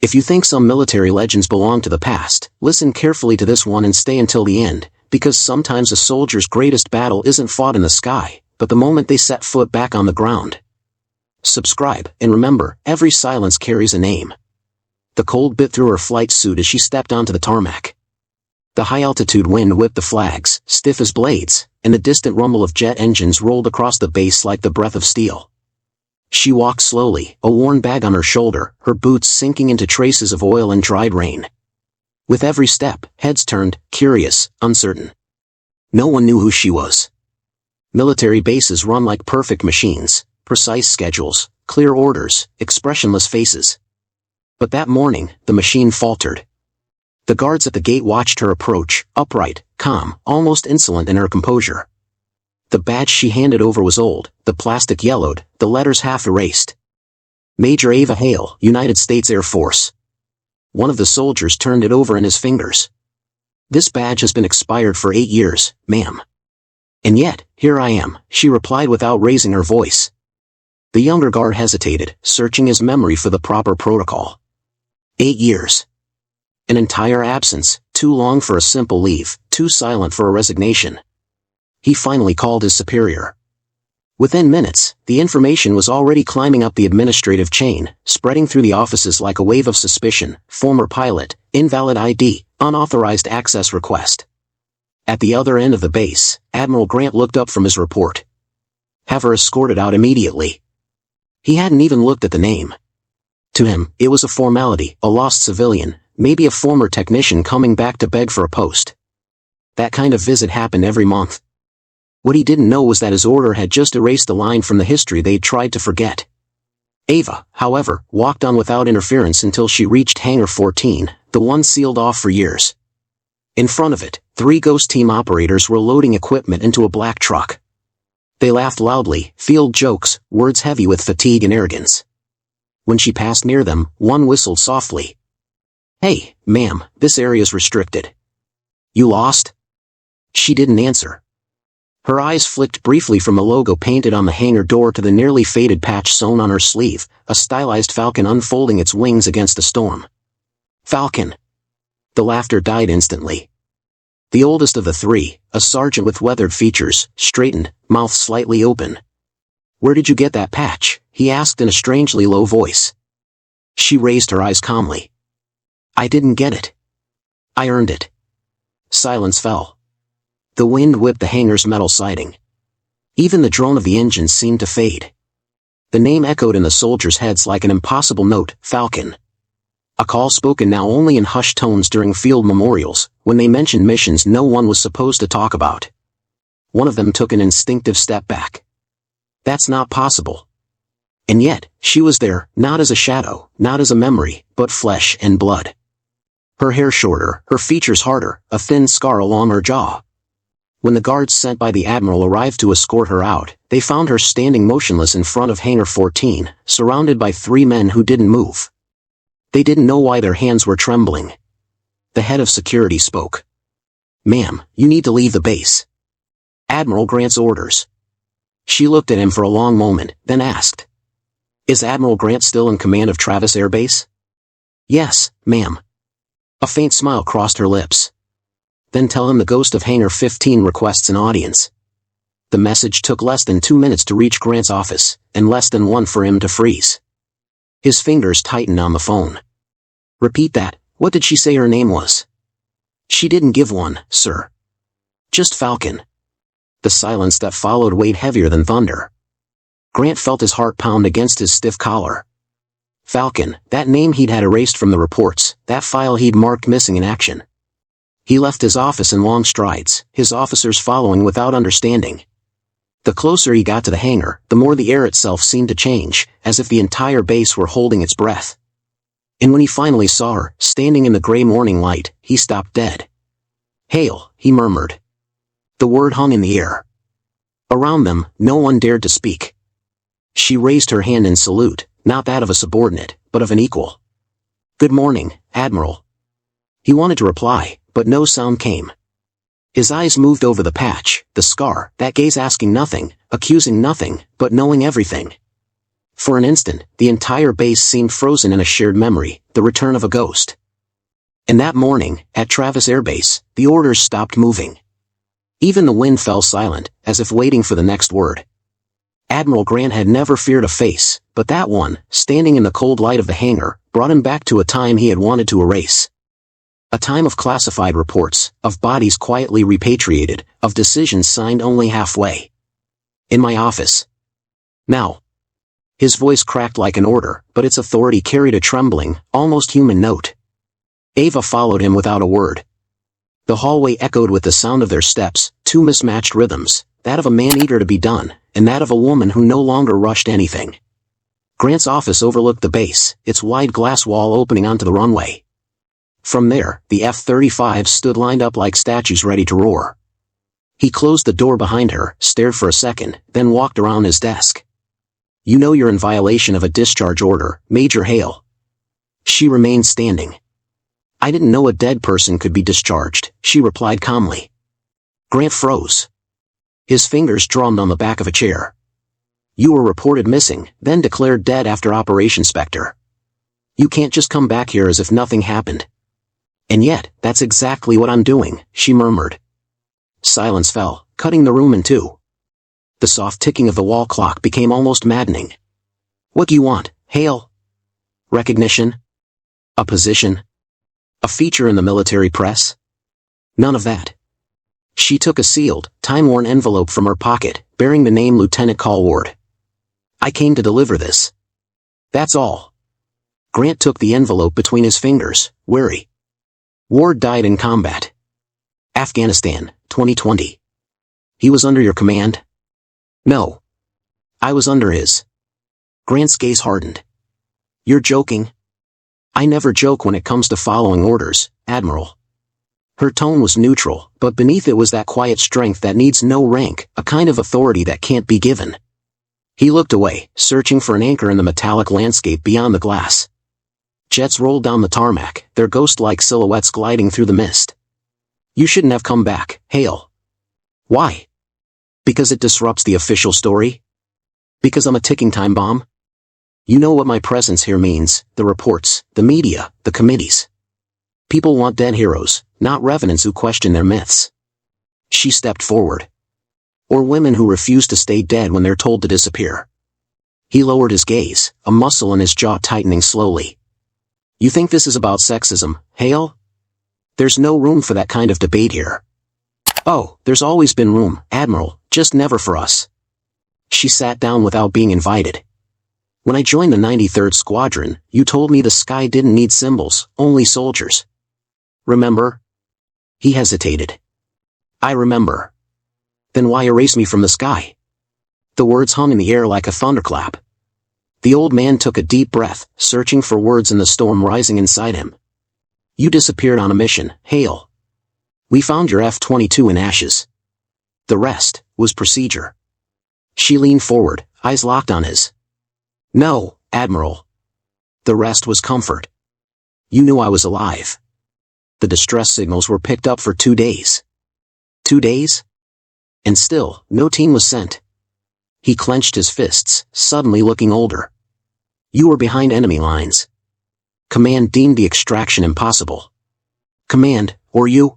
If you think some military legends belong to the past, listen carefully to this one and stay until the end, because sometimes a soldier's greatest battle isn't fought in the sky, but the moment they set foot back on the ground. Subscribe, and remember, every silence carries a name. The cold bit through her flight suit as she stepped onto the tarmac. The high-altitude wind whipped the flags, stiff as blades, and the distant rumble of jet engines rolled across the base like the breath of steel. She walked slowly, a worn bag on her shoulder, her boots sinking into traces of oil and dried rain. With every step, heads turned, curious, uncertain. No one knew who she was. Military bases run like perfect machines, precise schedules, clear orders, expressionless faces. But that morning, the machine faltered. The guards at the gate watched her approach, upright, calm, almost insolent in her composure. The badge she handed over was old, the plastic yellowed, the letters half erased. Major Ava Hale, United States Air Force. One of the soldiers turned it over in his fingers. This badge has been expired for 8 years, ma'am. And yet, here I am, she replied without raising her voice. The younger guard hesitated, searching his memory for the proper protocol. 8 years. An entire absence, too long for a simple leave, too silent for a resignation. He finally called his superior. Within minutes, the information was already climbing up the administrative chain, spreading through the offices like a wave of suspicion: former pilot, invalid ID, unauthorized access request. At the other end of the base, Admiral Grant looked up from his report. Have her escorted out immediately. He hadn't even looked at the name. To him, it was a formality, a lost civilian, maybe a former technician coming back to beg for a post. That kind of visit happened every month. What he didn't know was that his order had just erased the line from the history they'd tried to forget. Ava, however, walked on without interference until she reached Hangar 14, the one sealed off for years. In front of it, 3 Ghost Team operators were loading equipment into a black truck. They laughed loudly, field jokes, words heavy with fatigue and arrogance. When she passed near them, one whistled softly. "Hey, ma'am, this area's restricted." "You lost?" She didn't answer. Her eyes flicked briefly from the logo painted on the hangar door to the nearly faded patch sewn on her sleeve, a stylized falcon unfolding its wings against the storm. "Falcon!" The laughter died instantly. The oldest of the 3, a sergeant with weathered features, straightened, mouth slightly open. "Where did you get that patch?" he asked in a strangely low voice. She raised her eyes calmly. "I didn't get it. I earned it." Silence fell. The wind whipped the hangar's metal siding. Even the drone of the engines seemed to fade. The name echoed in the soldiers' heads like an impossible note: Falcon. A call spoken now only in hushed tones during field memorials, when they mentioned missions no one was supposed to talk about. One of them took an instinctive step back. That's not possible. And yet, she was there, not as a shadow, not as a memory, but flesh and blood. Her hair shorter, her features harder, a thin scar along her jaw. When the guards sent by the Admiral arrived to escort her out, they found her standing motionless in front of Hangar 14, surrounded by 3 men who didn't move. They didn't know why their hands were trembling. The head of security spoke. "Ma'am, you need to leave the base." "Admiral Grant's orders." She looked at him for a long moment, then asked. "Is Admiral Grant still in command of Travis Air Base?" "Yes, ma'am." A faint smile crossed her lips. "Then tell him the ghost of Hangar 15 requests an audience." The message took less than 2 minutes to reach Grant's office, and less than 1 for him to freeze. His fingers tightened on the phone. "Repeat that. What did she say her name was?" "She didn't give one, sir. Just Falcon." The silence that followed weighed heavier than thunder. Grant felt his heart pound against his stiff collar. Falcon, that name he'd had erased from the reports, that file he'd marked missing in action. He left his office in long strides, his officers following without understanding. The closer he got to the hangar, the more the air itself seemed to change, as if the entire base were holding its breath. And when he finally saw her, standing in the gray morning light, he stopped dead. "Hale," he murmured. The word hung in the air. Around them, no one dared to speak. She raised her hand in salute, not that of a subordinate, but of an equal. "Good morning, Admiral." He wanted to reply, but no sound came. His eyes moved over the patch, the scar, that gaze asking nothing, accusing nothing, but knowing everything. For an instant, the entire base seemed frozen in a shared memory, the return of a ghost. And that morning, at Travis Air Base, the orders stopped moving. Even the wind fell silent, as if waiting for the next word. Admiral Grant had never feared a face, but that one, standing in the cold light of the hangar, brought him back to a time he had wanted to erase. A time of classified reports, of bodies quietly repatriated, of decisions signed only halfway. In my office. Now. His voice cracked like an order, but its authority carried a trembling, almost human note. Ava followed him without a word. The hallway echoed with the sound of their steps, two mismatched rhythms, that of a man eager to be done, and that of a woman who no longer rushed anything. Grant's office overlooked the base, its wide glass wall opening onto the runway. From there, the F-35s stood lined up like statues ready to roar. He closed the door behind her, stared for a second, then walked around his desk. You know you're in violation of a discharge order, Major Hale. She remained standing. I didn't know a dead person could be discharged, she replied calmly. Grant froze. His fingers drummed on the back of a chair. You were reported missing, then declared dead after Operation Spectre. You can't just come back here as if nothing happened. And yet, that's exactly what I'm doing, she murmured. Silence fell, cutting the room in two. The soft ticking of the wall clock became almost maddening. What do you want, Hale? Recognition? A position? A feature in the military press? None of that. She took a sealed, time-worn envelope from her pocket, bearing the name Lieutenant Callward. I came to deliver this. That's all. Grant took the envelope between his fingers, wary. Ward died in combat. Afghanistan, 2020. He was under your command? No. I was under his. Grant's gaze hardened. You're joking? I never joke when it comes to following orders, Admiral. Her tone was neutral, but beneath it was that quiet strength that needs no rank, a kind of authority that can't be given. He looked away, searching for an anchor in the metallic landscape beyond the glass. Jets rolled down the tarmac, their ghost-like silhouettes gliding through the mist. You shouldn't have come back, Hale. Why? Because it disrupts the official story? Because I'm a ticking time bomb? You know what my presence here means, the reports, the media, the committees. People want dead heroes, not revenants who question their myths. She stepped forward. Or women who refuse to stay dead when they're told to disappear. He lowered his gaze, a muscle in his jaw tightening slowly. You think this is about sexism, Hale? There's no room for that kind of debate here. Oh, there's always been room, Admiral, just never for us. She sat down without being invited. When I joined the 93rd Squadron, you told me the sky didn't need symbols, only soldiers. Remember? He hesitated. I remember. Then why erase me from the sky? The words hung in the air like a thunderclap. The old man took a deep breath, searching for words in the storm rising inside him. You disappeared on a mission, Hale. We found your F-22 in ashes. The rest was procedure. She leaned forward, eyes locked on his. No, Admiral. The rest was comfort. You knew I was alive. The distress signals were picked up for 2 days. 2 days? And still, no team was sent. He clenched his fists, suddenly looking older. You were behind enemy lines. Command deemed the extraction impossible. Command, or you?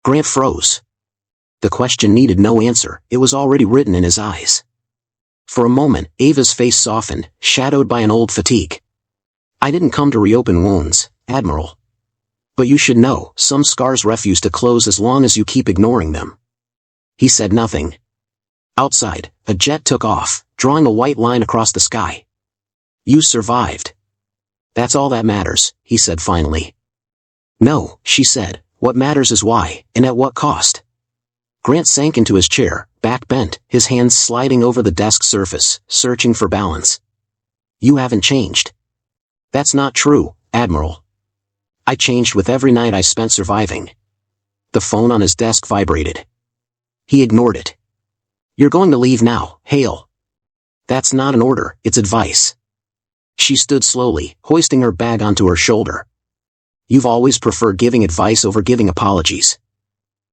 Grant froze. The question needed no answer, it was already written in his eyes. For a moment, Ava's face softened, shadowed by an old fatigue. I didn't come to reopen wounds, Admiral. But you should know, some scars refuse to close as long as you keep ignoring them. He said nothing. Outside, a jet took off, drawing a white line across the sky. You survived. That's all that matters, he said finally. No, she said, what matters is why, and at what cost. Grant sank into his chair, back bent, his hands sliding over the desk surface, searching for balance. You haven't changed. That's not true, Admiral. I changed with every night I spent surviving. The phone on his desk vibrated. He ignored it. You're going to leave now, Hale. That's not an order, it's advice. She stood slowly, hoisting her bag onto her shoulder. You've always preferred giving advice over giving apologies.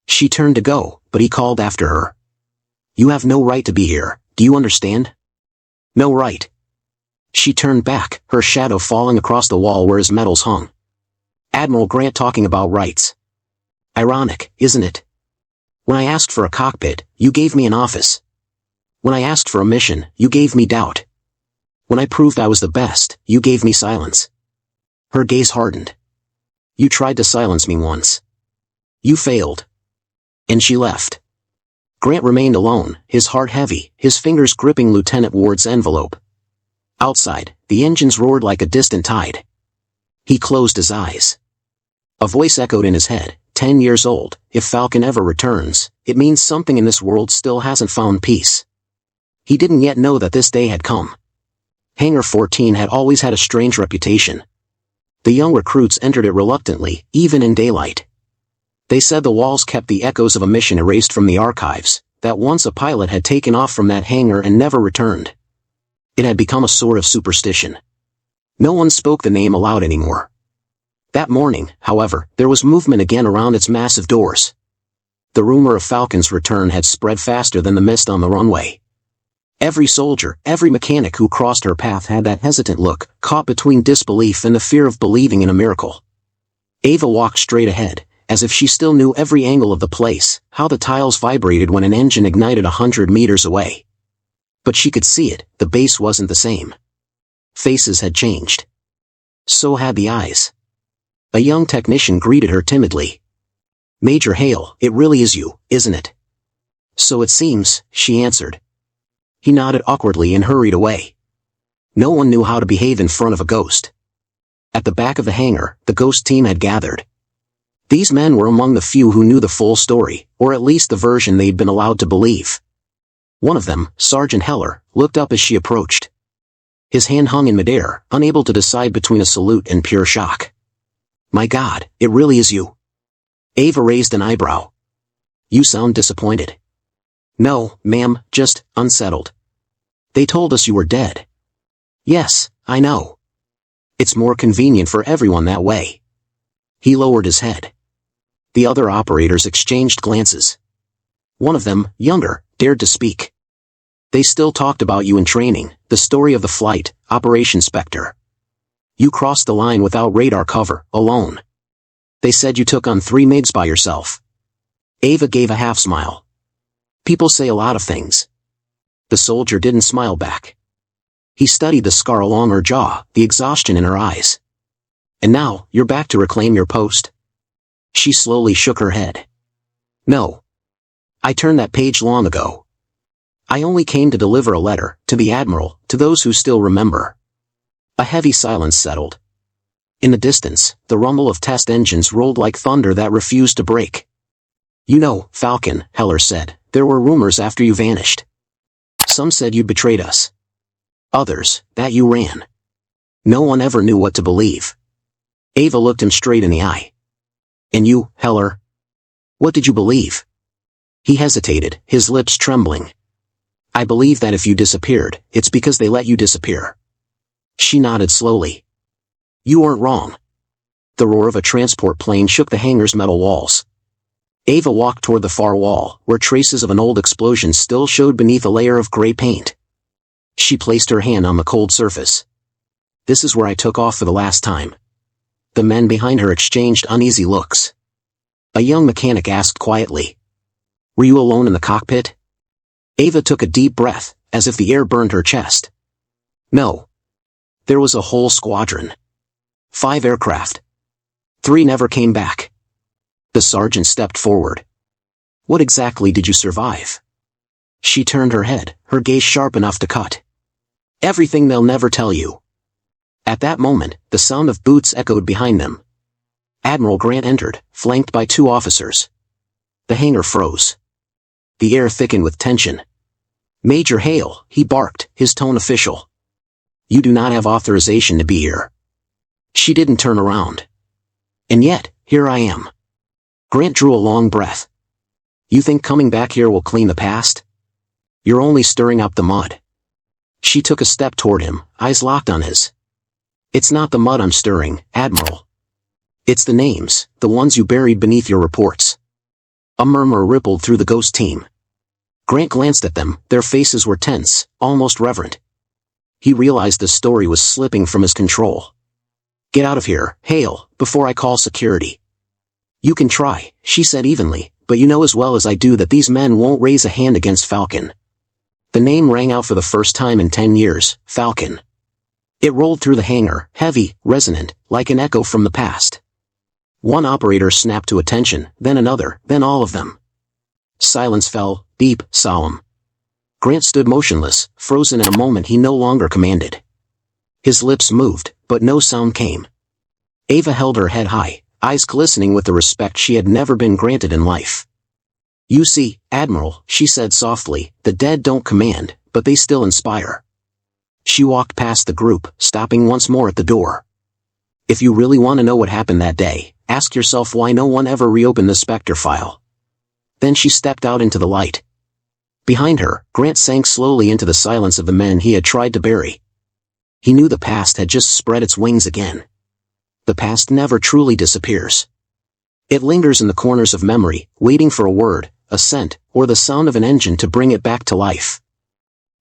She turned to go, but he called after her. You have no right to be here, do you understand? No right. She turned back, her shadow falling across the wall where his medals hung. Admiral Grant talking about rights. Ironic, isn't it? When I asked for a cockpit, you gave me an office. When I asked for a mission, you gave me doubt. When I proved I was the best, you gave me silence. Her gaze hardened. You tried to silence me once. You failed. And she left. Grant remained alone, his heart heavy, his fingers gripping Lieutenant Ward's envelope. Outside, the engines roared like a distant tide. He closed his eyes. A voice echoed in his head, 10 years old, if Falcon ever returns, it means something in this world still hasn't found peace. He didn't yet know that this day had come. Hangar 14 had always had a strange reputation. The young recruits entered it reluctantly, even in daylight. They said the walls kept the echoes of a mission erased from the archives, that once a pilot had taken off from that hangar and never returned. It had become a sort of superstition. No one spoke the name aloud anymore. That morning, however, there was movement again around its massive doors. The rumor of Falcon's return had spread faster than the mist on the runway. Every soldier, every mechanic who crossed her path had that hesitant look, caught between disbelief and the fear of believing in a miracle. Ava walked straight ahead, as if she still knew every angle of the place, how the tiles vibrated when an engine ignited 100 meters away. But she could see it, the base wasn't the same. Faces had changed. So had the eyes. A young technician greeted her timidly. Major Hale, it really is you, isn't it? So it seems, she answered. He nodded awkwardly and hurried away. No one knew how to behave in front of a ghost. At the back of the hangar, the ghost team had gathered. These men were among the few who knew the full story, or at least the version they'd been allowed to believe. One of them, Sergeant Heller, looked up as she approached. His hand hung in midair, unable to decide between a salute and pure shock. My God, it really is you. Ava raised an eyebrow. You sound disappointed. No, ma'am, just unsettled. They told us you were dead. Yes, I know. It's more convenient for everyone that way. He lowered his head. The other operators exchanged glances. One of them, younger, dared to speak. They still talked about you in training, the story of the flight, Operation Spectre. You crossed the line without radar cover, alone. They said you took on 3 MiGs by yourself. Ava gave a half-smile. People say a lot of things. The soldier didn't smile back. He studied the scar along her jaw, the exhaustion in her eyes. And now, you're back to reclaim your post? She slowly shook her head. No. I turned that page long ago. I only came to deliver a letter, to the Admiral, to those who still remember. A heavy silence settled. In the distance, the rumble of test engines rolled like thunder that refused to break. You know, Falcon, Heller said, there were rumors after you vanished. Some said you betrayed us. Others, that you ran. No one ever knew what to believe. Ava looked him straight in the eye. And you, Heller? What did you believe? He hesitated, his lips trembling. I believe that if you disappeared, it's because they let you disappear. She nodded slowly. You weren't wrong. The roar of a transport plane shook the hangar's metal walls. Ava walked toward the far wall, where traces of an old explosion still showed beneath a layer of gray paint. She placed her hand on the cold surface. This is where I took off for the last time. The men behind her exchanged uneasy looks. A young mechanic asked quietly. Were you alone in the cockpit? Ava took a deep breath, as if the air burned her chest. No. There was a whole squadron. 5 aircraft. 3 never came back. The sergeant stepped forward. What exactly did you survive? She turned her head, her gaze sharp enough to cut. Everything they'll never tell you. At that moment, the sound of boots echoed behind them. Admiral Grant entered, flanked by 2 officers. The hangar froze. The air thickened with tension. Major Hale, he barked, his tone official. You do not have authorization to be here. She didn't turn around. And yet, here I am. Grant drew a long breath. You think coming back here will clean the past? You're only stirring up the mud. She took a step toward him, eyes locked on his. It's not the mud I'm stirring, Admiral. It's the names, the ones you buried beneath your reports. A murmur rippled through the ghost team. Grant glanced at them, their faces were tense, almost reverent. he realized the story was slipping from his control. "Get out of here, Hale, before I call security." "You can try," she said evenly, "but you know as well as I do that these men won't raise a hand against Falcon." The name rang out for the first time in 10 years, Falcon. It rolled through the hangar, heavy, resonant, like an echo from the past. One operator snapped to attention, then another, then all of them. Silence fell, deep, solemn. Grant stood motionless, frozen in a moment he no longer commanded. His lips moved, but no sound came. Ava held her head high, eyes glistening with the respect she had never been granted in life. "You see, Admiral," she said softly, "the dead don't command, but they still inspire." She walked past the group, stopping once more at the door. "If you really want to know what happened that day, ask yourself why no one ever reopened the Spectre file." Then she stepped out into the light. Behind her, Grant sank slowly into the silence of the men he had tried to bury. He knew the past had just spread its wings again. The past never truly disappears. It lingers in the corners of memory, waiting for a word, a scent, or the sound of an engine to bring it back to life.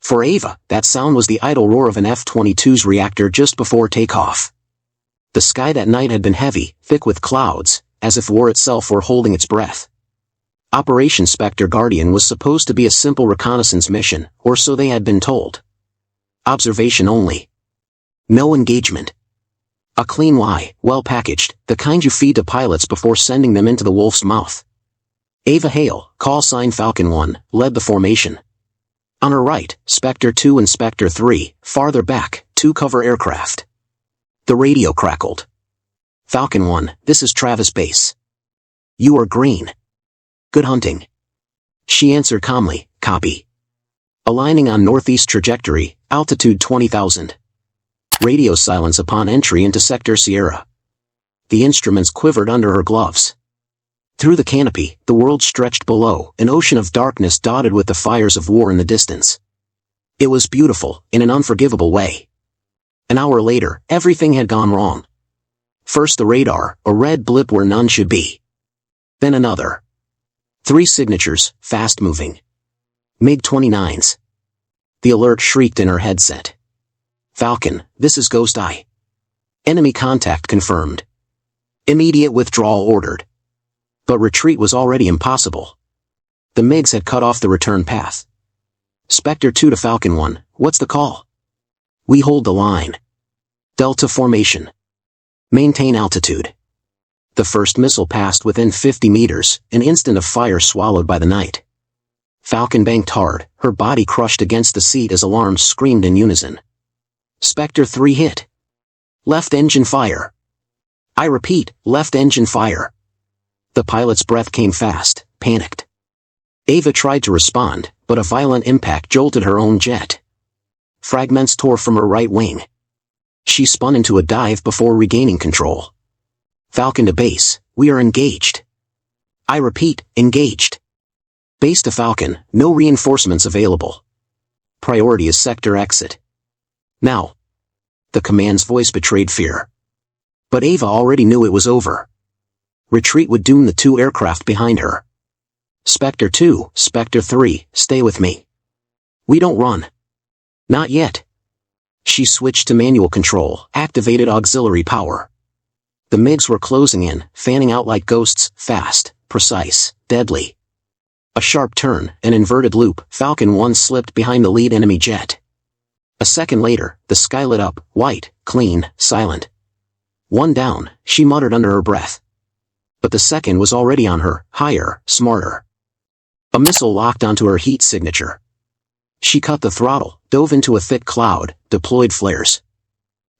For Ava, that sound was the idle roar of an F-22's reactor just before takeoff. The sky that night had been heavy, thick with clouds, as if war itself were holding its breath. Operation Spectre Guardian was supposed to be a simple reconnaissance mission, or so they had been told. Observation only. No engagement. A clean lie, well packaged, the kind you feed to pilots before sending them into the wolf's mouth. Ava Hale, call sign Falcon One, led the formation. On her right, Spectre 2 and Spectre 3, farther back, 2 cover aircraft. The radio crackled. "Falcon One, this is Travis Base. You are green. Good hunting." She answered calmly, "Copy. Aligning on northeast trajectory, altitude 20,000. Radio silence upon entry into Sector Sierra." The instruments quivered under her gloves. Through the canopy, the world stretched below, an ocean of darkness dotted with the fires of war in the distance. It was beautiful, in an unforgivable way. An hour later, everything had gone wrong. First the radar, a red blip where none should be. Then another. 3 signatures, fast-moving. MiG-29s. The alert shrieked in her headset. "Falcon, this is Ghost Eye. Enemy contact confirmed. Immediate withdrawal ordered." But retreat was already impossible. The MiGs had cut off the return path. "Spectre 2 to Falcon 1, what's the call?" "We hold the line. Delta formation. Maintain altitude." The first missile passed within 50 meters, an instant of fire swallowed by the night. Falcon banked hard, her body crushed against the seat as alarms screamed in unison. Spectre 3 hit. Left engine fire. I repeat, left engine fire. The pilot's breath came fast, panicked. Ava tried to respond, but a violent impact jolted her own jet. Fragments tore from her right wing. She spun into a dive before regaining control. "Falcon to base, we are engaged. I repeat, engaged. Base to Falcon, no reinforcements available. Priority is sector exit. Now." The command's voice betrayed fear. But Ava already knew it was over. Retreat would doom the 2 aircraft behind her. "Spectre 2, Spectre 3, stay with me. We don't run. Not yet." She switched to manual control, activated auxiliary power. The MiGs were closing in, fanning out like ghosts, fast, precise, deadly. A sharp turn, an inverted loop, Falcon 1 slipped behind the lead enemy jet. A second later, the sky lit up, white, clean, silent. "One down," she muttered under her breath. But the second was already on her, higher, smarter. A missile locked onto her heat signature. She cut the throttle, dove into a thick cloud, deployed flares.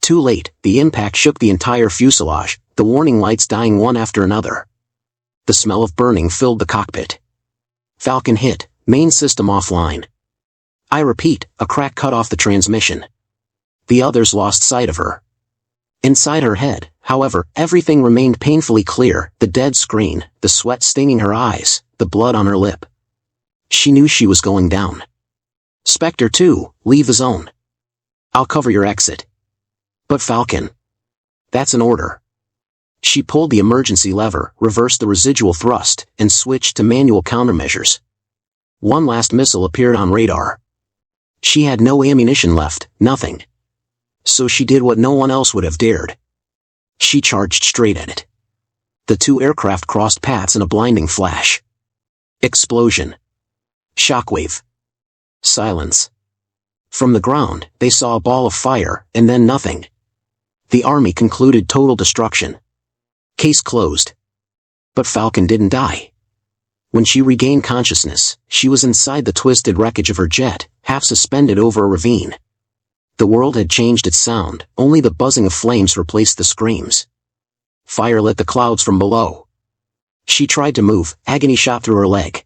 Too late, the impact shook the entire fuselage, the warning lights dying one after another. The smell of burning filled the cockpit. Falcon hit, main system offline. I repeat, a crack cut off the transmission. The others lost sight of her. Inside her head, however, everything remained painfully clear, the dead screen, the sweat staining her eyes, the blood on her lip. She knew she was going down. "Spectre 2, leave the zone. I'll cover your exit." "But Falcon." "That's an order." She pulled the emergency lever, reversed the residual thrust, and switched to manual countermeasures. One last missile appeared on radar. She had no ammunition left, nothing, So she did what no one else would have dared. She charged straight at it. The two aircraft crossed paths in a blinding flash. Explosion. Shockwave. Silence. From the ground, they saw a ball of fire, and then nothing. The army concluded total destruction. Case closed. But Falcon didn't die. When she regained consciousness, she was inside the twisted wreckage of her jet, half suspended over a ravine. The world had changed its sound, only the buzzing of flames replaced the screams. Fire lit the clouds from below. She tried to move, agony shot through her leg.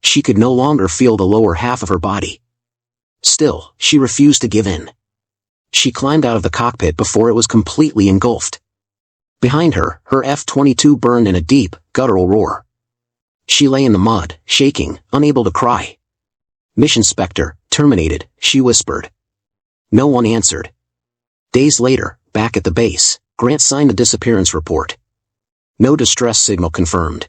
She could no longer feel the lower half of her body. Still, she refused to give in. She climbed out of the cockpit before it was completely engulfed. Behind her, her F-22 burned in a deep, guttural roar. She lay in the mud, shaking, unable to cry. "Mission Spectre, terminated," she whispered. No one answered. Days later, back at the base, Grant signed the disappearance report. No distress signal confirmed.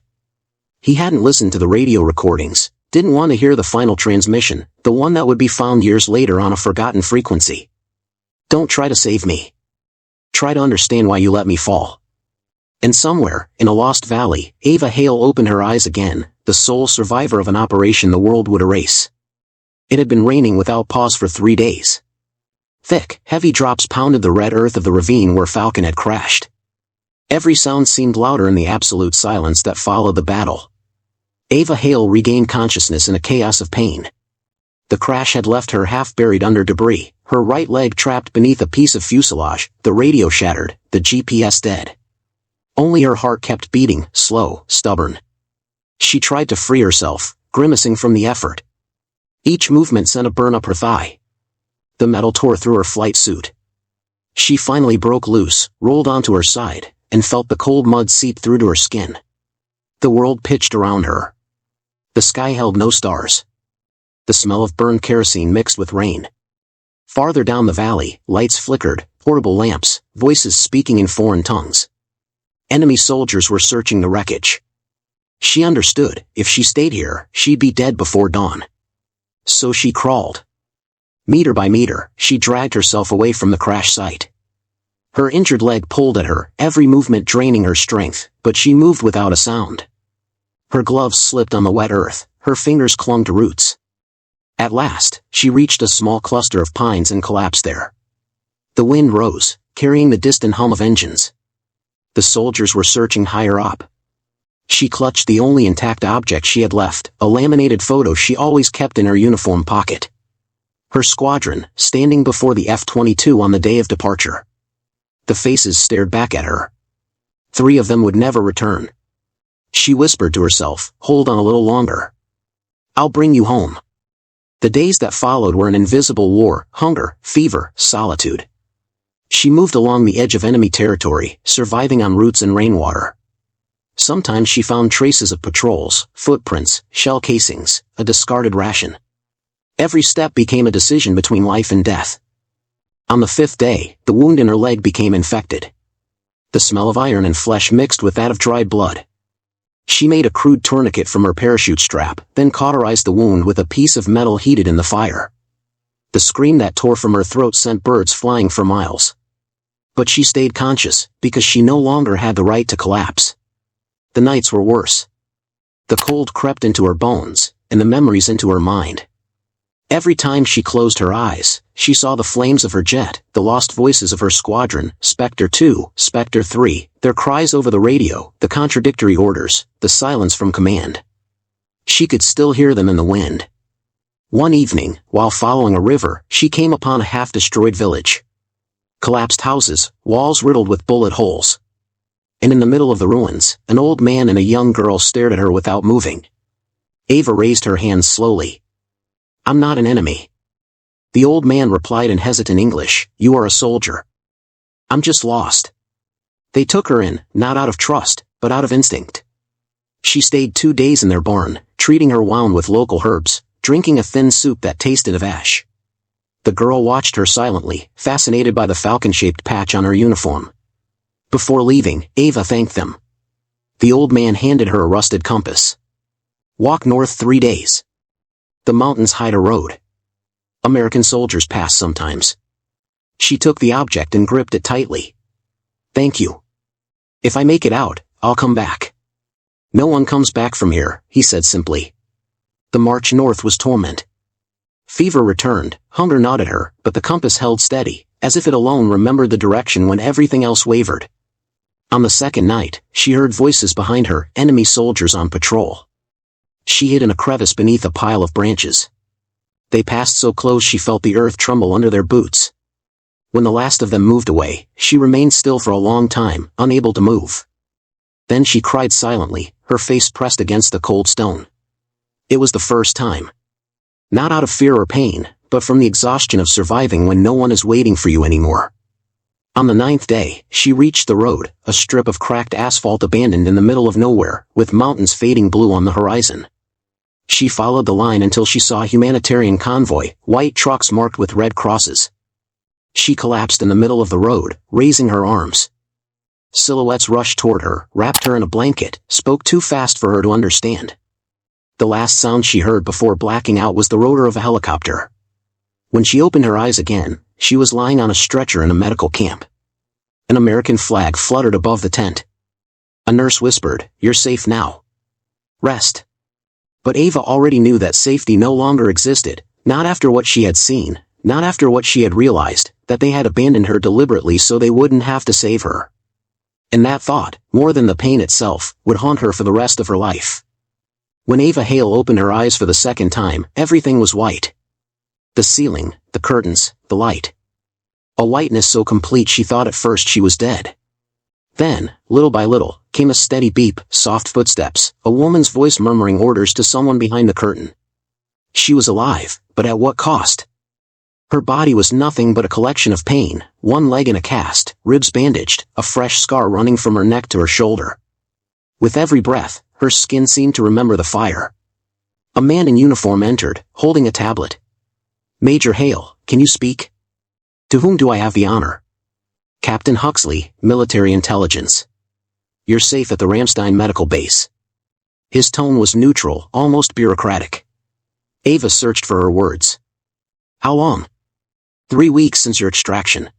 He hadn't listened to the radio recordings, didn't want to hear the final transmission, the one that would be found years later on a forgotten frequency. "Don't try to save me. Try to understand why you let me fall." And somewhere, in a lost valley, Ava Hale opened her eyes again, the sole survivor of an operation the world would erase. It had been raining without pause for 3 days. Thick, heavy drops pounded the red earth of the ravine where Falcon had crashed. Every sound seemed louder in the absolute silence that followed the battle. Ava Hale regained consciousness in a chaos of pain. The crash had left her half buried under debris, her right leg trapped beneath a piece of fuselage, the radio shattered, the GPS dead. Only her heart kept beating, slow, stubborn. She tried to free herself, grimacing from the effort. Each movement sent a burn up her thigh. The metal tore through her flight suit. She finally broke loose, rolled onto her side, and felt the cold mud seep through to her skin. The world pitched around her. The sky held no stars. The smell of burned kerosene mixed with rain. Farther down the valley, lights flickered, portable lamps, voices speaking in foreign tongues. Enemy soldiers were searching the wreckage. She understood, if she stayed here, she'd be dead before dawn. So she crawled. Meter by meter, she dragged herself away from the crash site. Her injured leg pulled at her, every movement draining her strength, but she moved without a sound. Her gloves slipped on the wet earth, her fingers clung to roots. At last, she reached a small cluster of pines and collapsed there. The wind rose, carrying the distant hum of engines. The soldiers were searching higher up. She clutched the only intact object she had left, a laminated photo she always kept in her uniform pocket. Her squadron, standing before the F-22 on the day of departure. The faces stared back at her. 3 of them would never return. She whispered to herself, "Hold on a little longer. I'll bring you home." The days that followed were an invisible war, hunger, fever, solitude. She moved along the edge of enemy territory, surviving on roots and rainwater. Sometimes she found traces of patrols, footprints, shell casings, a discarded ration. Every step became a decision between life and death. On the 5th day, the wound in her leg became infected. The smell of iron and flesh mixed with that of dried blood. She made a crude tourniquet from her parachute strap, then cauterized the wound with a piece of metal heated in the fire. The scream that tore from her throat sent birds flying for miles. But she stayed conscious, because she no longer had the right to collapse. The nights were worse. The cold crept into her bones, and the memories into her mind. Every time she closed her eyes, she saw the flames of her jet, the lost voices of her squadron, Spectre 2, Spectre 3, their cries over the radio, the contradictory orders, the silence from command. She could still hear them in the wind. One evening, while following a river, she came upon a half-destroyed village. Collapsed houses, walls riddled with bullet holes. And in the middle of the ruins, an old man and a young girl stared at her without moving. Ava raised her hands slowly. "I'm not an enemy." The old man replied in hesitant English, "You are a soldier." "I'm just lost." They took her in, not out of trust, but out of instinct. She stayed 2 days in their barn, treating her wound with local herbs, drinking a thin soup that tasted of ash. The girl watched her silently, fascinated by the falcon-shaped patch on her uniform. Before leaving, Ava thanked them. The old man handed her a rusted compass. "Walk north 3 days. The mountains hide a road. American soldiers pass sometimes." She took the object and gripped it tightly. "Thank you. If I make it out, I'll come back." "No one comes back from here," he said simply. The march north was torment. Fever returned, hunger gnawed at her, but the compass held steady, as if it alone remembered the direction when everything else wavered. On the second night, she heard voices behind her, enemy soldiers on patrol. She hid in a crevice beneath a pile of branches. They passed so close she felt the earth tremble under their boots. When the last of them moved away, she remained still for a long time, unable to move. Then she cried silently, her face pressed against the cold stone. It was the first time. Not out of fear or pain, but from the exhaustion of surviving when no one is waiting for you anymore. On the 9th day, she reached the road, a strip of cracked asphalt abandoned in the middle of nowhere, with mountains fading blue on the horizon. She followed the line until she saw a humanitarian convoy, white trucks marked with red crosses. She collapsed in the middle of the road, raising her arms. Silhouettes rushed toward her, wrapped her in a blanket, spoke too fast for her to understand. The last sound she heard before blacking out was the rotor of a helicopter. When she opened her eyes again, she was lying on a stretcher in a medical camp. An American flag fluttered above the tent. A nurse whispered, "You're safe now. Rest." But Ava already knew that safety no longer existed, not after what she had seen, not after what she had realized, that they had abandoned her deliberately so they wouldn't have to save her. And that thought, more than the pain itself, would haunt her for the rest of her life. When Ava Hale opened her eyes for the second time, everything was white. The ceiling, the curtains, the light. A whiteness so complete she thought at first she was dead. Then, little by little, came a steady beep, soft footsteps, a woman's voice murmuring orders to someone behind the curtain. She was alive, but at what cost? Her body was nothing but a collection of pain, one leg in a cast, ribs bandaged, a fresh scar running from her neck to her shoulder. With every breath, her skin seemed to remember the fire. A man in uniform entered, holding a tablet. "Major Hale, can you speak?" "To whom do I have the honor?" "Captain Huxley, Military Intelligence. You're safe at the Ramstein Medical Base." His tone was neutral, almost bureaucratic. Ava searched for her words. "How long?" 3 weeks since your extraction.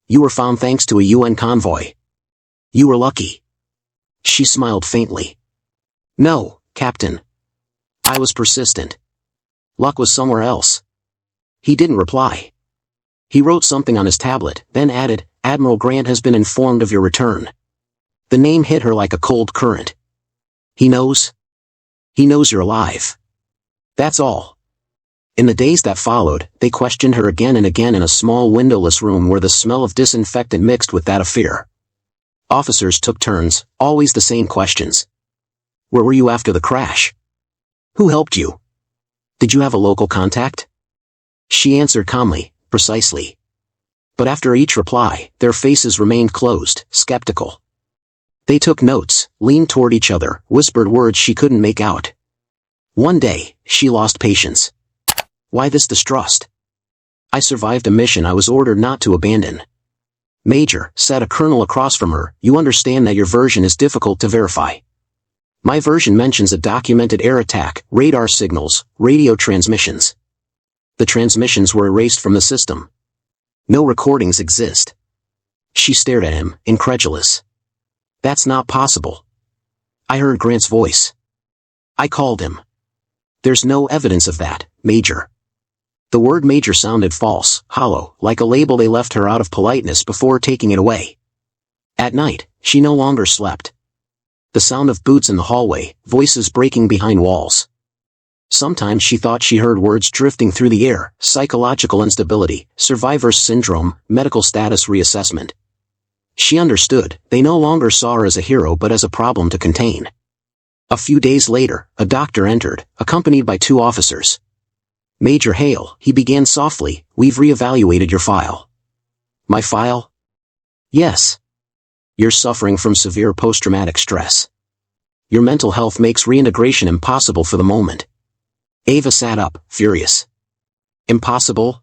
You were found thanks to a UN convoy. You were lucky." She smiled faintly. "No, Captain. I was persistent. Luck was somewhere else." He didn't reply. He wrote something on his tablet, then added, "Admiral Grant has been informed of your return." The name hit her like a cold current. He knows? He knows you're alive. That's all. In the days that followed, they questioned her again and again in a small windowless room where the smell of disinfectant mixed with that of fear. Officers took turns, always the same questions. Where were you after the crash? Who helped you? Did you have a local contact? She answered calmly, precisely. But after each reply, their faces remained closed, skeptical. They took notes, leaned toward each other, whispered words she couldn't make out. One day, she lost patience. "Why this distrust? I survived a mission I was ordered not to abandon." "Major," said a colonel across from her, "you understand that your version is difficult to verify. My version mentions a documented air attack, radar signals, radio transmissions. The transmissions were erased from the system. No recordings exist." She stared at him, incredulous. "That's not possible." "I heard Grant's voice. I called him." "There's no evidence of that, Major." The word Major sounded false, hollow, like a label they left her out of politeness before taking it away. At night, she no longer slept. The sound of boots in the hallway, voices breaking behind walls. Sometimes she thought she heard words drifting through the air, psychological instability, survivor's syndrome, medical status reassessment. She understood, they no longer saw her as a hero but as a problem to contain. A few days later, a doctor entered, accompanied by 2 officers. "Major Hale," he began softly, "we've reevaluated your file." "My file?" "Yes. You're suffering from severe post-traumatic stress. Your mental health makes reintegration impossible for the moment." Ava sat up, furious. "Impossible?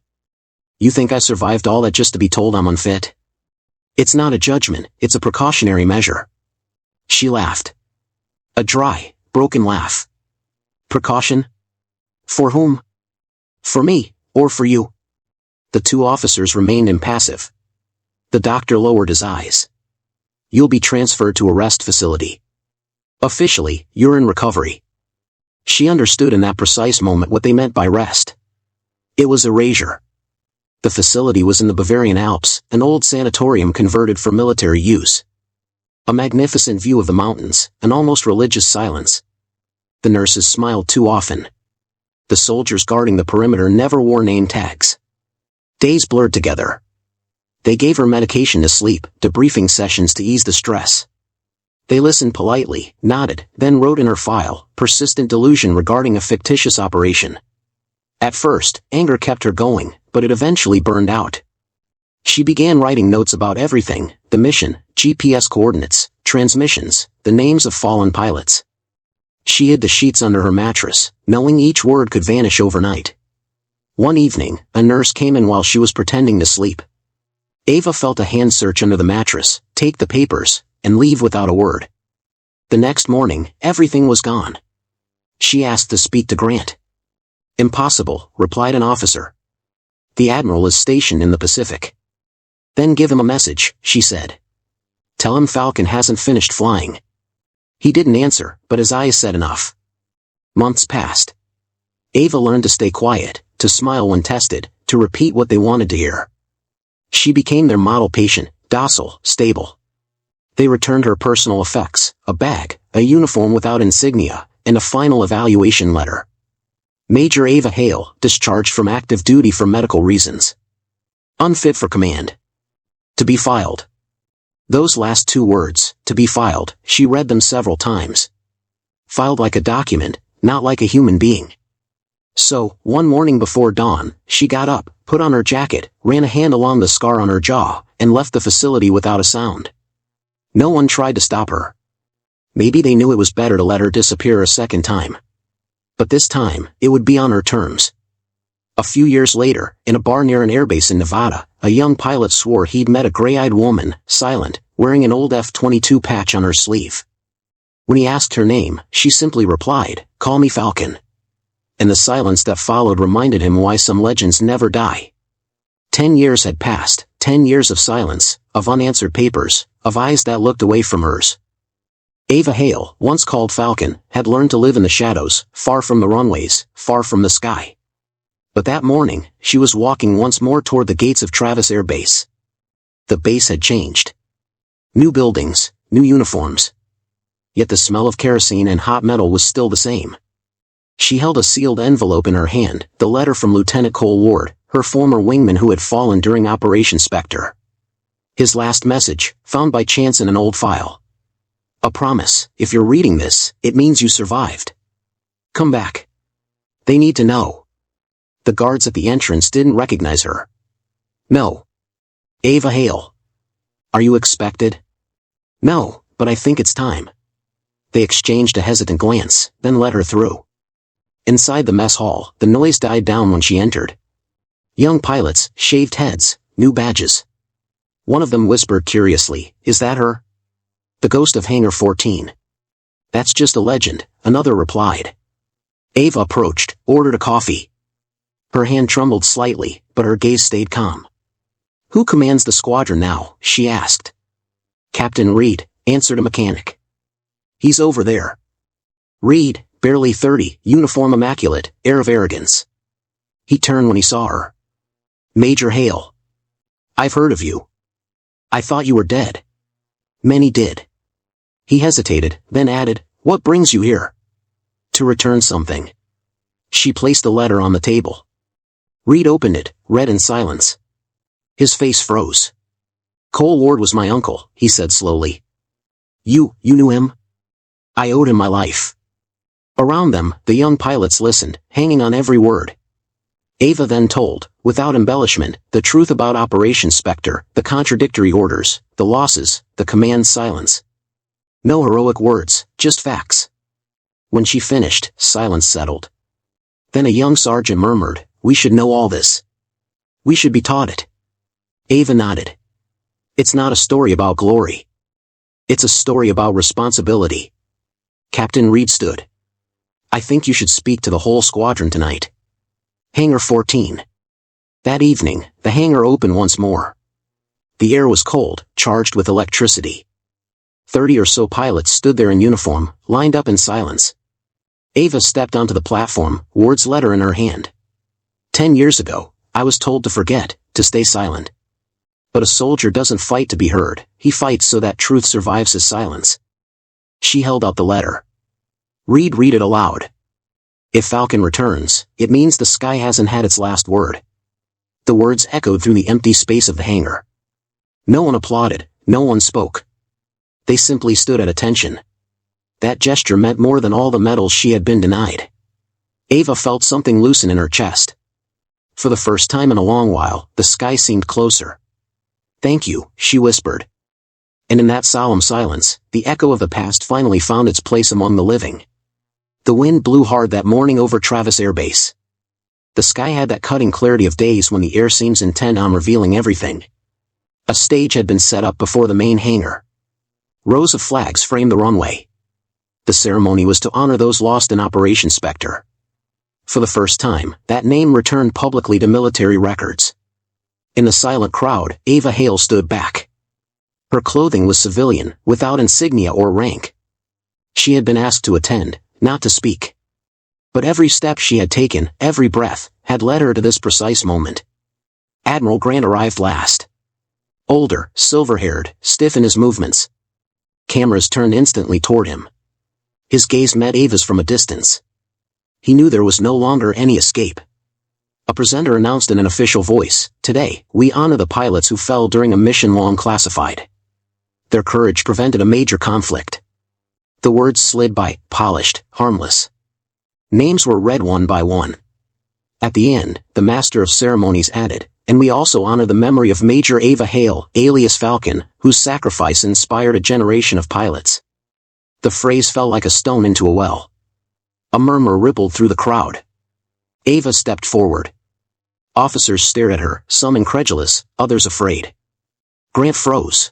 You think I survived all that just to be told I'm unfit?" "It's not a judgment, it's a precautionary measure." She laughed. A dry, broken laugh. "Precaution? For whom? For me, or for you?" The two officers remained impassive. The doctor lowered his eyes. You'll be transferred to a rest facility. Officially, you're in recovery. She understood in that precise moment what they meant by rest. It was erasure. The facility was in the Bavarian Alps, an old sanatorium converted for military use. A magnificent view of the mountains, an almost religious silence. The nurses smiled too often. The soldiers guarding the perimeter never wore name tags. Days blurred together. They gave her medication to sleep, debriefing sessions to ease the stress. They listened politely, nodded, then wrote in her file, persistent delusion regarding a fictitious operation. At first, anger kept her going, but it eventually burned out. She began writing notes about everything: the mission, GPS coordinates, transmissions, the names of fallen pilots. She hid the sheets under her mattress, knowing each word could vanish overnight. One evening, a nurse came in while she was pretending to sleep. Ava felt a hand search under the mattress, take the papers, and leave without a word. The next morning, everything was gone. She asked to speak to Grant. Impossible, replied an officer. The Admiral is stationed in the Pacific. Then give him a message, she said. Tell him Falcon hasn't finished flying. He didn't answer, but his eyes said enough. Months passed. Ava learned to stay quiet, to smile when tested, to repeat what they wanted to hear. She became their model patient, docile, stable. They returned her personal effects, a bag, a uniform without insignia, and a final evaluation letter. Major Ava Hale, discharged from active duty for medical reasons. Unfit for command. To be filed. Those last two words, to be filed, she read them several times. Filed like a document, not like a human being. So, one morning before dawn, she got up, put on her jacket, ran a hand along the scar on her jaw, and left the facility without a sound. No one tried to stop her. Maybe they knew it was better to let her disappear a second time. But this time, it would be on her terms. A few years later, in a bar near an airbase in Nevada, a young pilot swore he'd met a gray-eyed woman, silent, wearing an old F-22 patch on her sleeve. When he asked her name, she simply replied, "Call me Falcon." And the silence that followed reminded him why some legends never die. 10 years had passed, 10 years of silence, of unanswered papers, of eyes that looked away from hers. Ava Hale, once called Falcon, had learned to live in the shadows, far from the runways, far from the sky. But that morning, she was walking once more toward the gates of Travis Air Base. The base had changed. New buildings, new uniforms. Yet the smell of kerosene and hot metal was still the same. She held a sealed envelope in her hand, the letter from Lieutenant Cole Ward, her former wingman who had fallen during Operation Spectre. His last message, found by chance in an old file. A promise: if you're reading this, it means you survived. Come back. They need to know. The guards at the entrance didn't recognize her. No. Ava Hale. Are you expected? No, but I think it's time. They exchanged a hesitant glance, then let her through. Inside the mess hall, the noise died down when she entered. Young pilots, shaved heads, new badges. One of them whispered curiously, "Is that her?" "The ghost of Hangar 14. "That's just a legend," another replied. Ava approached, ordered a coffee. Her hand trembled slightly, but her gaze stayed calm. "Who commands the squadron now?" she asked. "Captain Reed," answered a mechanic. "He's over there." Reed, barely 30, uniform immaculate, air of arrogance. He turned when he saw her. "Major Hale. I've heard of you. I thought you were dead." "Many did." He hesitated, then added, "What brings you here?" "To return something." She placed a letter on the table. Reed opened it, read in silence. His face froze. "Cole Ward was my uncle," he said slowly. You knew him?" "I owed him my life." Around them, the young pilots listened, hanging on every word. Ava then told, without embellishment, the truth about Operation Spectre, the contradictory orders, the losses, the command's silence. No heroic words, just facts. When she finished, silence settled. Then a young sergeant murmured, "We should know all this. We should be taught it." Ava nodded. "It's not a story about glory. It's a story about responsibility." Captain Reed stood. "I think you should speak to the whole squadron tonight. Hangar 14. That evening, the hangar opened once more. The air was cold, charged with electricity. 30 or so pilots stood there in uniform, lined up in silence. Ava stepped onto the platform, Ward's letter in her hand. 10 years ago, I was told to forget, to stay silent. But a soldier doesn't fight to be heard, he fights so that truth survives his silence. She held out the letter. Read it aloud. If Falcon returns, it means the sky hasn't had its last word. The words echoed through the empty space of the hangar. No one applauded, no one spoke. They simply stood at attention. That gesture meant more than all the medals she had been denied. Ava felt something loosen in her chest. For the first time in a long while, the sky seemed closer. Thank you, she whispered. And in that solemn silence, the echo of the past finally found its place among the living. The wind blew hard that morning over Travis Air Base. The sky had that cutting clarity of days when the air seems intent on revealing everything. A stage had been set up before the main hangar. Rows of flags framed the runway. The ceremony was to honor those lost in Operation Spectre. For the first time, that name returned publicly to military records. In the silent crowd, Ava Hale stood back. Her clothing was civilian, without insignia or rank. She had been asked to attend, not to speak. But every step she had taken, every breath, had led her to this precise moment. Admiral Grant arrived last. Older, silver-haired, stiff in his movements. Cameras turned instantly toward him. His gaze met Ava's from a distance. He knew there was no longer any escape. A presenter announced in an official voice, "Today, we honor the pilots who fell during a mission long classified. Their courage prevented a major conflict." The words slid by, polished, harmless. Names were read one by one. At the end, the master of ceremonies added, "And we also honor the memory of Major Ava Hale, alias Falcon, whose sacrifice inspired a generation of pilots." The phrase fell like a stone into a well. A murmur rippled through the crowd. Ava stepped forward. Officers stared at her, some incredulous, others afraid. Grant froze.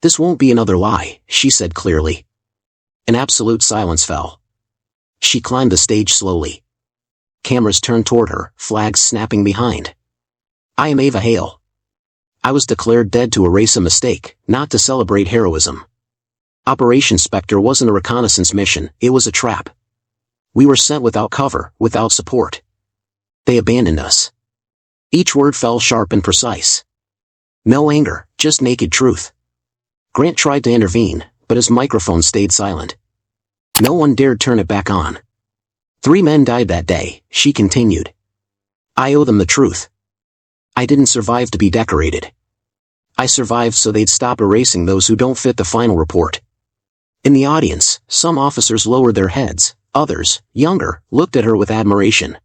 "This won't be another lie," she said clearly. An absolute silence fell. She climbed the stage slowly. Cameras turned toward her, flags snapping behind. "I am Ava Hale. I was declared dead to erase a mistake, not to celebrate heroism. Operation Spectre wasn't a reconnaissance mission, it was a trap. We were sent without cover, without support. They abandoned us." Each word fell sharp and precise. No anger, just naked truth. Grant tried to intervene, but his microphone stayed silent. No one dared turn it back on. 3 men died that day, she continued. I owe them the truth. I didn't survive to be decorated. I survived so they'd stop erasing those who don't fit the final report. In the audience, some officers lowered their heads, others, younger, looked at her with admiration.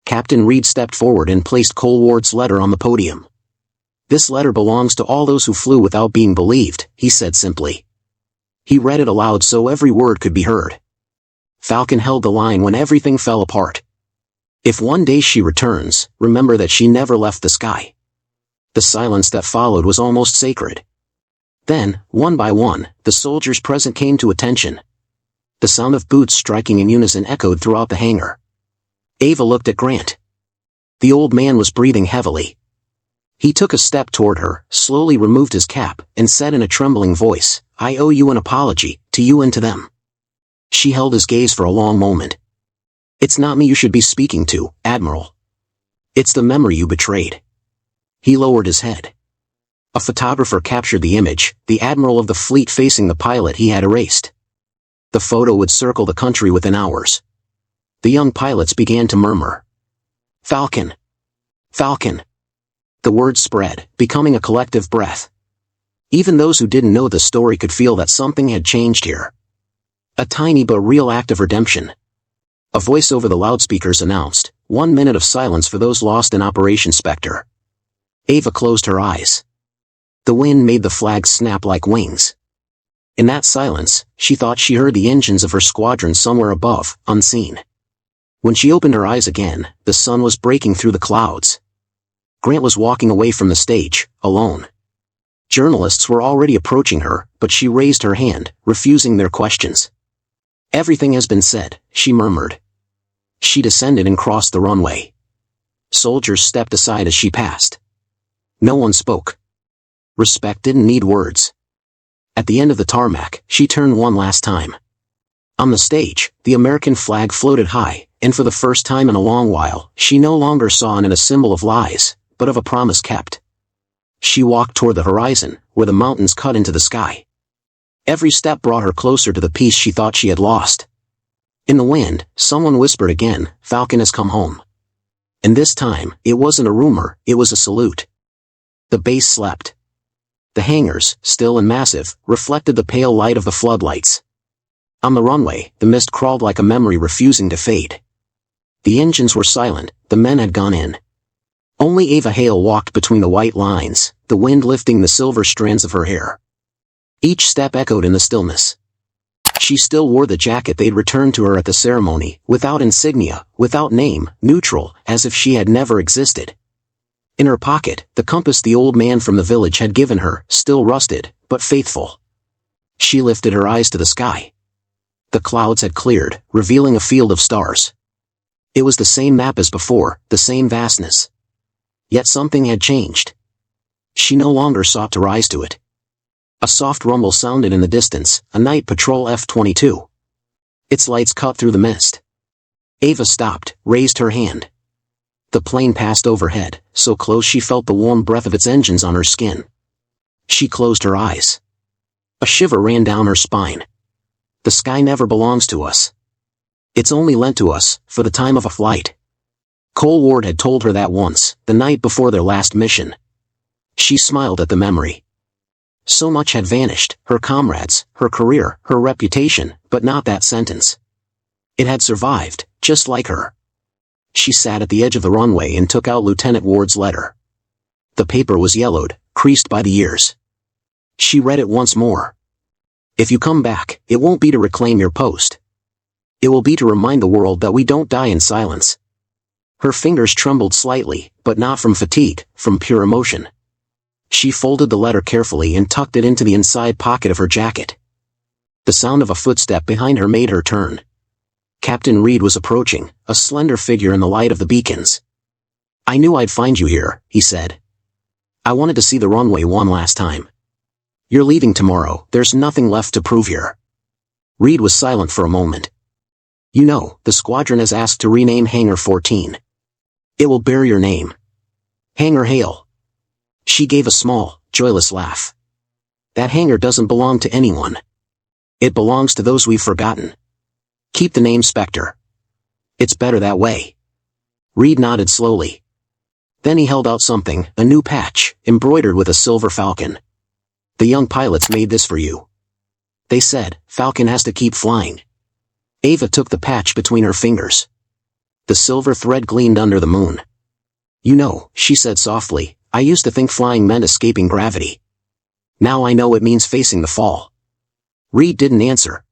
Captain Reed stepped forward and placed Cole Ward's letter on the podium. "This letter belongs to all those who flew without being believed," he said simply. He read it aloud so every word could be heard. Falcon held the line when everything fell apart. "If one day she returns, remember that she never left the sky." The silence that followed was almost sacred. Then, one by one, the soldiers present came to attention. The sound of boots striking in unison echoed throughout the hangar. Ava looked at Grant. The old man was breathing heavily. He took a step toward her, slowly removed his cap, and said in a trembling voice, "I owe you an apology, to you and to them." She held his gaze for a long moment. "It's not me you should be speaking to, Admiral. It's the memory you betrayed." He lowered his head. A photographer captured the image, the admiral of the fleet facing the pilot he had erased. The photo would circle the country within hours. The young pilots began to murmur. "Falcon! Falcon!" The words spread, becoming a collective breath. Even those who didn't know the story could feel that something had changed here. A tiny but real act of redemption. A voice over the loudspeakers announced, 1 minute of silence for those lost in Operation Spectre. Ava closed her eyes. The wind made the flags snap like wings. In that silence, she thought she heard the engines of her squadron somewhere above, unseen. When she opened her eyes again, the sun was breaking through the clouds. Grant was walking away from the stage, alone. Journalists were already approaching her, but she raised her hand, refusing their questions. "Everything has been said," she murmured. She descended and crossed the runway. Soldiers stepped aside as she passed. No one spoke. Respect didn't need words. At the end of the tarmac, she turned one last time. On the stage, the American flag floated high, and for the first time in a long while, she no longer saw in it a symbol of lies, but of a promise kept. She walked toward the horizon, where the mountains cut into the sky. Every step brought her closer to the peace she thought she had lost. In the wind, someone whispered again, "Falcon has come home." And this time, it wasn't a rumor, it was a salute. The base slept. The hangars, still and massive, reflected the pale light of the floodlights. On the runway, the mist crawled like a memory refusing to fade. The engines were silent, the men had gone in. Only Ava Hale walked between the white lines, the wind lifting the silver strands of her hair. Each step echoed in the stillness. She still wore the jacket they'd returned to her at the ceremony, without insignia, without name, neutral, as if she had never existed. In her pocket, the compass the old man from the village had given her, still rusted, but faithful. She lifted her eyes to the sky. The clouds had cleared, revealing a field of stars. It was the same map as before, the same vastness. Yet something had changed. She no longer sought to rise to it. A soft rumble sounded in the distance, a night patrol F-22. Its lights cut through the mist. Ava stopped, raised her hand. The plane passed overhead, so close she felt the warm breath of its engines on her skin. She closed her eyes. A shiver ran down her spine. The sky never belongs to us. It's only lent to us, for the time of a flight. Cole Ward had told her that once, the night before their last mission. She smiled at the memory. So much had vanished, her comrades, her career, her reputation, but not that sentence. It had survived, just like her. She sat at the edge of the runway and took out Lieutenant Ward's letter. The paper was yellowed, creased by the years. She read it once more. "If you come back, it won't be to reclaim your post. It will be to remind the world that we don't die in silence." Her fingers trembled slightly, but not from fatigue, from pure emotion. She folded the letter carefully and tucked it into the inside pocket of her jacket. The sound of a footstep behind her made her turn. Captain Reed was approaching, a slender figure in the light of the beacons. "I knew I'd find you here," he said. "I wanted to see the runway one last time. You're leaving tomorrow, there's nothing left to prove here." Reed was silent for a moment. "You know, the squadron has asked to rename Hangar 14. It will bear your name. Hangar Hale." She gave a small, joyless laugh. "That hangar doesn't belong to anyone. It belongs to those we've forgotten. Keep the name Spectre. It's better that way." Reed nodded slowly. Then he held out something, a new patch, embroidered with a silver falcon. "The young pilots made this for you. They said, Falcon has to keep flying." Ava took the patch between her fingers. The silver thread gleamed under the moon. "You know," she said softly, "I used to think flying meant escaping gravity. Now I know it means facing the fall." Reed didn't answer.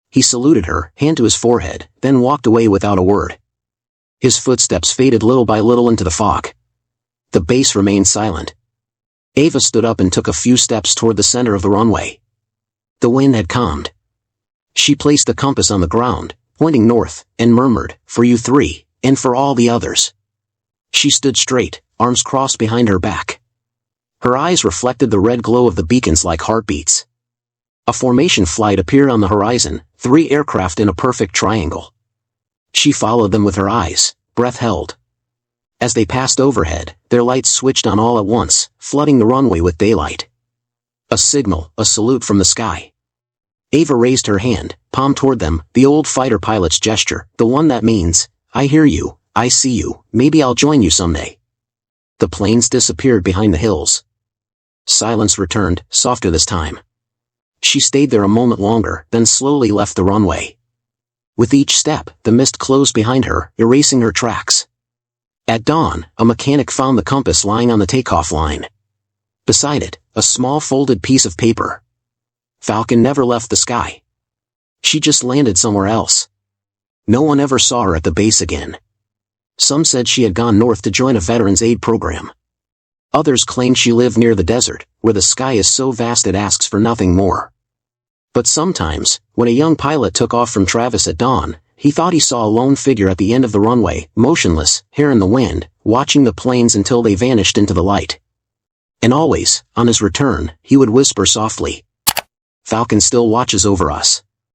He saluted her, hand to his forehead, then walked away without a word. His footsteps faded little by little into the fog. The base remained silent. Ava stood up and took a few steps toward the center of the runway. The wind had calmed. She placed the compass on the ground, pointing north, and murmured, "For you three, and for all the others." She stood straight, arms crossed behind her back. Her eyes reflected the red glow of the beacons like heartbeats. A formation flight appeared on the horizon, 3 aircraft in a perfect triangle. She followed them with her eyes, breath held. As they passed overhead, their lights switched on all at once, flooding the runway with daylight. A signal, a salute from the sky. Ava raised her hand, palm toward them, the old fighter pilot's gesture, the one that means, "I hear you, I see you, maybe I'll join you someday." The planes disappeared behind the hills. Silence returned, softer this time. She stayed there a moment longer, then slowly left the runway. With each step, the mist closed behind her, erasing her tracks. At dawn, a mechanic found the compass lying on the takeoff line. Beside it, a small folded piece of paper. Falcon never left the sky. She just landed somewhere else. No one ever saw her at the base again. Some said she had gone north to join a veterans aid program. Others claimed she lived near the desert, where the sky is so vast it asks for nothing more. But sometimes, when a young pilot took off from Travis at dawn, he thought he saw a lone figure at the end of the runway, motionless, hair in the wind, watching the planes until they vanished into the light. And always, on his return, he would whisper softly, "Falcon still watches over us."